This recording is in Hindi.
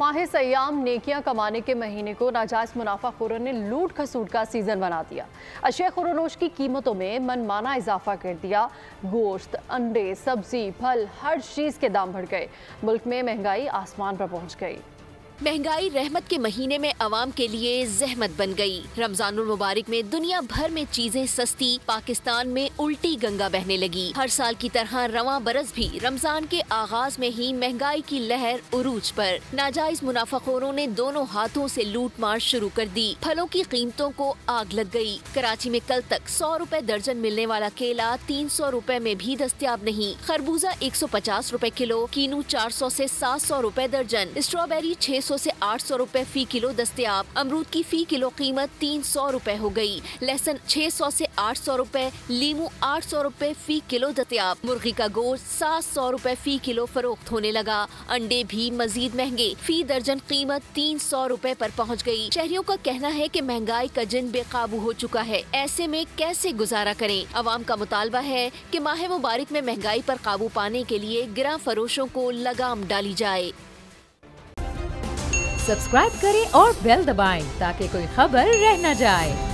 माह सयाम नेकियां कमाने के महीने को नाजायज मुनाफाखोरों ने लूट खसूट का सीजन बना दिया। अशिया खुरोनोश की कीमतों में मनमाना इजाफा कर दिया। गोश्त, अंडे, सब्जी, फल, हर चीज के दाम बढ़ गए। मुल्क में महंगाई आसमान पर पहुंच गई। महंगाई रहमत के महीने में अवाम के लिए जहमत बन गई। रमजानुल मुबारक में दुनिया भर में चीजें सस्ती, पाकिस्तान में उल्टी गंगा बहने लगी। हर साल की तरह रवां बरस भी रमजान के आगाज में ही महंगाई की लहर उरूज पर। नाजायज मुनाफाखोरों ने दोनों हाथों से लूट मार शुरू कर दी। फलों की कीमतों को आग लग गई। कराची में कल तक 100 रुपए दर्जन मिलने वाला केला 300 रुपए में भी दस्तयाब नहीं। खरबूजा 150 रुपए किलो, कीनू 400 से 700 रुपए दर्जन, स्ट्रॉबेरी 600 से 800 रुपए फी किलो दस्तयाब। अमरूद की फी किलो कीमत 300 रुपए हो गई। लहसुन 600 से 800 रुपए, लीमू 800 रुपए फी किलो दस्तयाब। मुर्गी का गोश्त 700 रुपए फी किलो फरोख्त होने लगा। अंडे भी मजीद महंगे, फी दर्जन कीमत 300 रुपए पर पहुंच गई। शहरियों का कहना है कि महंगाई का जिन बेकाबू हो चुका है, ऐसे में कैसे गुजारा करें। अवाम का मुतालबा है कि माह मुबारक में महंगाई पर काबू पाने के लिए गिरा फरोशों को लगाम डाली जाए। सब्सक्राइब करें और बेल दबाएं ताकि कोई खबर रह न जाए।